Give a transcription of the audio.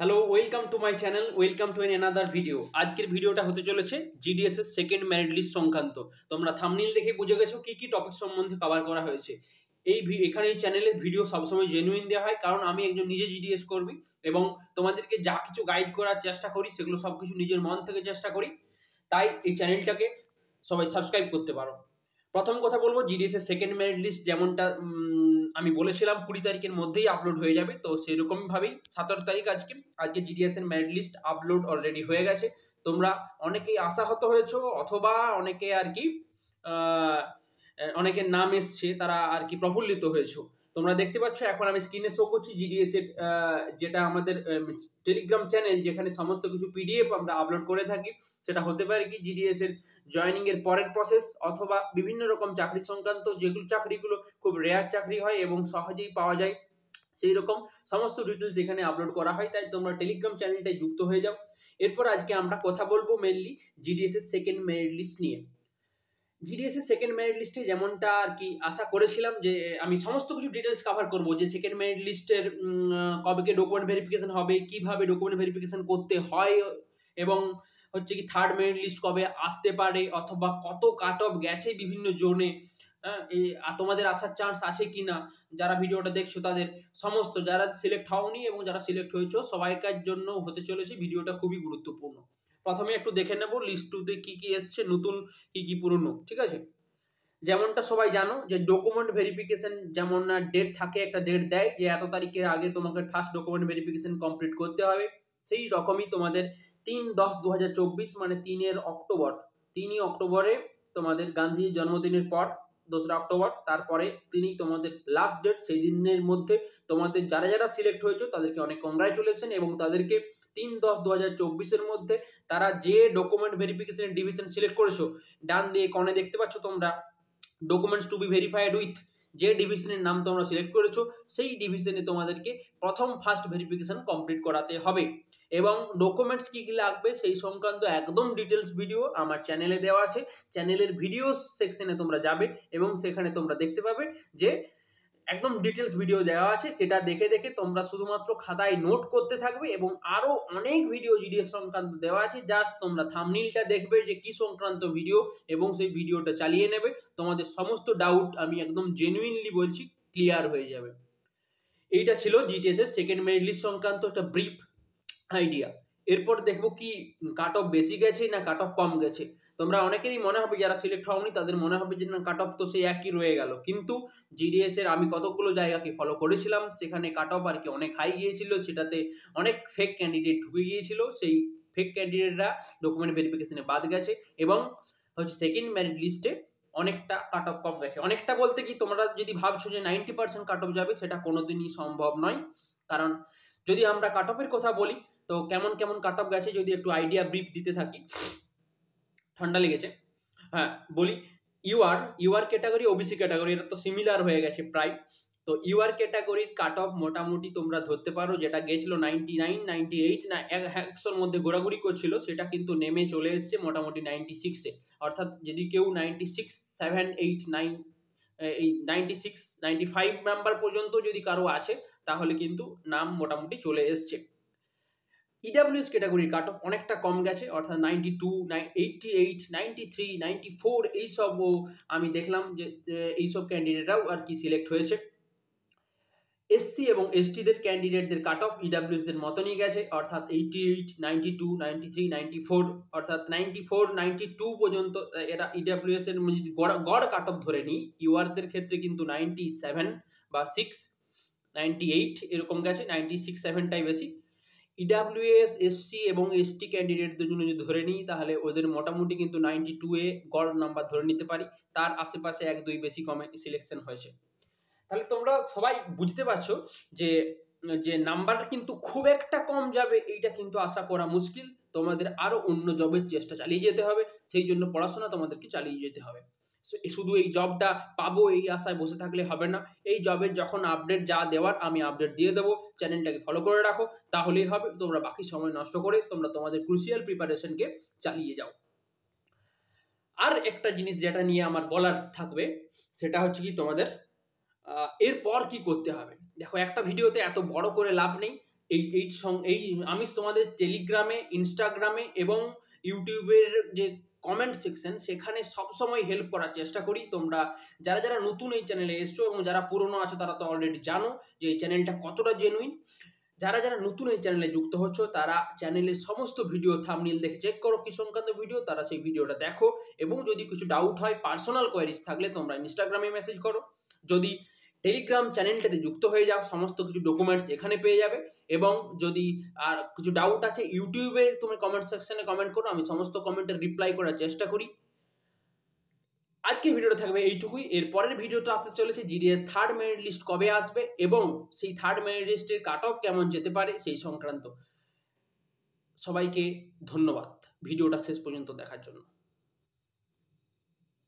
Hello, welcome to my channel, welcome to another video. আজকের ভিডিওটা হতে চলেছে জিডিএস এর সেকেন্ড মেরিট লিস্ট সংক্রান্ত। তোমরা থাম্বনেইল দেখে বুঝে গেছো কি কি টপিক সম্বন্ধে কভার করা হয়েছে। এখানে এই চ্যানেলের ভিডিও সবসময় জেনুইন দেওয়া হয়, কারণ আমি একজন নিজে জিডিএস কর্মী এবং তোমাদেরকে যা কিছু গাইড করার চেষ্টা করি সেগুলো সবকিছু নিজের মন থেকে চেষ্টা করি। তাই এই চ্যানেলটাকে সবাই সাবস্ক্রাইব করতে পারো। প্রথম কথা বলবো, জিডিএস এর সেকেন্ড মেরিট লিস্ট যেমনটা আমি বলেছিলাম 20 তারিখের মধ্যেই আপলোড হয়ে যাবে, তো সেরকম ভাবেই 17 তারিখ আজকে জিডিএস এর মেরিট লিস্ট আপলোড অলরেডি হয়ে গেছে। তোমরা অনেকেই আশাহত হয়েছো, অথবা অনেকে আর কি অনেকের নাম এসছে, তারা আর কি প্রফুল্লিত হয়েছো। তোমরা দেখতে পাচ্ছ এখন আমি স্ক্রিনে শো করছি জিডিএস এর যেটা আমাদের টেলিগ্রাম চ্যানেল, যেখানে সমস্ত কিছু পিডিএফ আমরা আপলোড করে থাকি। সেটা হতে পারে কি জিডিএস এর জয়েনিং এর পরের প্রসেস, অথবা বিভিন্ন রকম চাকরি সংক্রান্ত যেগুলো চাকরিগুলো খুব রেয়ার চাকরি হয় এবং সহজেই পাওয়া যায়, সেই রকম সমস্ত ডিটেলস এখানে আপলোড করা হয়। তাই তোমরা টেলিগ্রাম চ্যানেলটায় যুক্ত হয়ে যাও। এরপর আজকে আমরা কথা বলবো মেনলি জিডিএস এর সেকেন্ড মেরিট লিস্ট নিয়ে। জিডিএস এর সেকেন্ড মেরিট লিস্টে যেমনটা আর কি আশা করেছিলাম যে আমি সমস্ত কিছু ডিটেলস কভার করব, যে সেকেন্ড মেরিট লিস্টের কবে ডকুমেন্ট ভেরিফিকেশন হবে, কিভাবে ডকুমেন্ট ভেরিফিকেশন করতে হয়, এবং হচ্ছে কি থার্ড মেরিট লিস্ট কবে আসতে পারে, অথবা কত কাট অফ গেছে বিভিন্ন জোনে, তোমাদের আসার চান্স আছে কিনা। যারা ভিডিওটা দেখছো তাদের সমস্ত, যারা সিলেক্ট হওনি এবং যারা সিলেক্ট হয়েছো সবাইকার জন্য হতে চলেছে ভিডিওটা খুবই গুরুত্বপূর্ণ। প্রথমে একটু দেখে নেব লিস্ট টুতে কি কি এসছে, নতুন কি কি পুরনো, ঠিক আছে। যেমনটা সবাই জানো যে ডকুমেন্ট ভেরিফিকেশন যেমন ডেট থাকে, একটা ডেট দেয় যে এত তারিখের আগে তোমাকে ফার্স্ট ডকুমেন্ট ভেরিফিকেশন কমপ্লিট করতে হবে। সেই রকমই তোমাদের 3/10/2024 মানে 3ই অক্টোবরে তোমাদের গান্ধীজির জন্মদিনের পর 2রা অক্টোবর, তারপরে তিনি তোমাদের লাস্ট ডেট। সেই দিনের মধ্যে তোমাদের যারা যারা সিলেক্ট হয়েছে তাদেরকে অনেক কংগ্রাচুলেশন, এবং তাদেরকে 3/10/2024 মধ্যে তারা যে ডকুমেন্ট ভেরিফিকেশনের ডিভিশন সিলেক্ট করেছো, ডান দিয়ে কর্নে দেখতে পাচ্ছ তোমরা documents to be verified with, যে ডিভিশনের নাম তোমরা সিলেক্ট করেছো সেই ডিভিশনে তোমাদেরকে ফার্স্ট ভেরিফিকেশন কমপ্লিট করাতে হবে। এবং ডকুমেন্টস কি কি লাগবে সেই সংক্রান্ত একদম ডিটেলস ভিডিও আমার চ্যানেলে দেওয়া আছে। চ্যানেলের ভিডিও সেকশনে তোমরা যাবে এবং সেখানে তোমরা দেখতে পাবে যে একদম ডিটেলস ভিডিও দেওয়া আছে। সেটা দেখে দেখে তোমরা শুধুমাত্র খাতায় নোট করতে থাকবে, এবং আরো অনেক ভিডিও জিডিএস সংক্রান্ত দেওয়া আছে, জাস্ট তোমরা থাম্বনেইলটা দেখবে যে কি সংক্রান্ত ভিডিও, এবং সেই ভিডিওটা চালিয়ে নেবে। তোমাদের সমস্ত ডাউট আমি একদম জেনুইনলি বলছি ক্লিয়ার হয়ে যাবে। এইটা ছিল জিডিএস এর সেকেন্ড মেরিট লিস্ট সংক্রান্ত একটা ব্রিফ আইডিয়া। এরপর দেখবো কি কাট অফ বেশি গেছে না কাট অফ কম গেছে। তোমরা অনেকেরই মনে হবে, যারা সিলেক্ট হওনি তাদের মনে হবে যে না কাট অফ তো সেই একই রয়ে গেল, কিন্তু জিডিএস এর আমি কতগুলো জায়গাকে ফলো করেছিলাম, সেখানে কাট অফ আর কি অনেক হাই গিয়েছিল, সেটাতে অনেক ফেক ক্যান্ডিডেট ঢুকে গিয়েছিল। সেই ফেক ক্যান্ডিডেটরা ডকুমেন্ট ভেরিফিকেশনে বাদ গেছে, এবং হচ্ছে সেকেন্ড মেরিট লিস্টে অনেকটা কাট অফ কম গেছে। অনেকটা বলতে কি, তোমরা যদি ভাবছো যে 90% কাট অফ যাবে, সেটা কোনোদিনই সম্ভব নয়। কারণ যদি আমরা কাট অফের কথা বলি, তো কেমন কেমন কাট অফ গেছে যদি একটু আইডিয়া ব্রিফ দিতে থাকি। ঠান্ডা লেগেছে, হ্যাঁ বলি। ইউআর ক্যাটাগরি, ওবিসি ক্যাটাগরি, এটা তো সিমিলার হয়ে গেছে প্রায়। তো ইউআর ক্যাটাগরির কাট অফ মোটামুটি তোমরা ধরতে পারো, যেটা গেছিল 99, 98 না 100-র মধ্যে ঘোরাঘুরি করছিল, সেটা কিন্তু নেমে চলে এসছে মোটামুটি 96-এ। অর্থাৎ যদি কেউ 96, 7, 8, 9, এই 96, 95 নাম্বার পর্যন্ত যদি কারো আছে, তাহলে কিন্তু নাম মোটামুটি চলে এসছে। ইডাব্লিউএস ক্যাটাগরির কাট অফ অনেকটা কম গেছে, অর্থাৎ 92, 88, 93, 94 এইসবও আমি দেখলাম যে এইসব ক্যান্ডিডেটরাও আর কি সিলেক্ট হয়েছে। এসসি এবং এসটিদের ক্যান্ডিডেটদের কাট অফ ইডাব্লিউএসদের মতনই গেছে, অর্থাৎ 88, 92, 93, 94, অর্থাৎ 94, 92 পর্যন্ত এরা ইডাব্লিউএস এর যদি গড় কাট অফ ধরে নিই, ইউআরদের ক্ষেত্রে কিন্তু 97 বা 6, 98 এরকম গেছে, 96, 7টাই বেশি। ইডাব্লিউএস, এসসি এবং এসটি ক্যান্ডিডেটদের জন্য যদি ধরে নিই, তাহলে ওদের মোটামুটি কিন্তু 92-এ গড় নাম্বার ধরে নিতে পারি, তার আশেপাশে 1-2 বেশি কমে সিলেকশন হয়েছে। তাহলে তোমরা সবাই বুঝতে পারছো যে যে নাম্বারটা কিন্তু খুব একটা কম যাবে এইটা কিন্তু আশা করা মুশকিল। তোমাদের আরো অন্য জবের চেষ্টা চালিয়ে যেতে হবে, সেই জন্য পড়াশোনা তোমাদেরকে চালিয়ে যেতে হবে। শুধু এই জবটা পাবো এই আশায় বসে থাকলে হবে না। এই জবের যখন আপডেট যা দেওয়ার আমি আপডেট দিয়ে দেবো, চ্যানেলটাকে ফলো করে রাখো, তাহলেই হবে। তোমরা বাকি সময় নষ্ট করে তোমরা তোমাদের ক্রুশিয়াল প্রিপারেশনকে চালিয়ে যাও। আর একটা জিনিস যেটা নিয়ে আমার বলার থাকবে, সেটা হচ্ছে কি তোমাদের এরপর কি করতে হবে। দেখো, একটা ভিডিওতে এত বড় করে লাভ নেই, এই আমি তোমাদের টেলিগ্রামে, ইনস্টাগ্রামে এবং ইউটিউবের যে কমেন্ট সেকশন সেখানে সবসময় হেল্প করার চেষ্টা করি। তোমরা যারা যারা নতুন এই চ্যানেলে এসছো এবং যারা পুরনো আছো তারা তো অলরেডি জানো যে এই চ্যানেলটা কতটা জেনুইন। যারা যারা নতুন এই চ্যানেলে যুক্ত হচ্ছ তারা চ্যানেলের সমস্ত ভিডিও থাম্বনেল দেখে চেক করো কি সংক্রান্ত ভিডিও, তারা সেই ভিডিওটা দেখো এবং যদি কিছু ডাউট হয়, পার্সোনাল কোয়ারিজ থাকলে তোমরা ইনস্টাগ্রামে মেসেজ করো। যদি টেলিগ্রাম চ্যানেলটাতে যুক্ত হয়ে যাও সমস্ত কিছু ডকুমেন্টস এখানে পেয়ে যাবে। এবং যদি আর কিছু ডাউট আছে ইউটিউবে তুমি কমেন্ট সেকশনে কমেন্ট করো, আমি সমস্ত কমেন্টের রিপ্লাই করার চেষ্টা করি। আজকের ভিডিওটা থাকবে এইটুকুই। এর পরের ভিডিওটা আসতে চলেছে জিডিএর থার্ড মেরিট লিস্ট কবে আসবে এবং সেই থার্ড মেরিট লিস্টের কাট অফ কেমন যেতে পারে সেই সংক্রান্ত। সবাইকে ধন্যবাদ ভিডিওটা শেষ পর্যন্ত দেখার জন্য।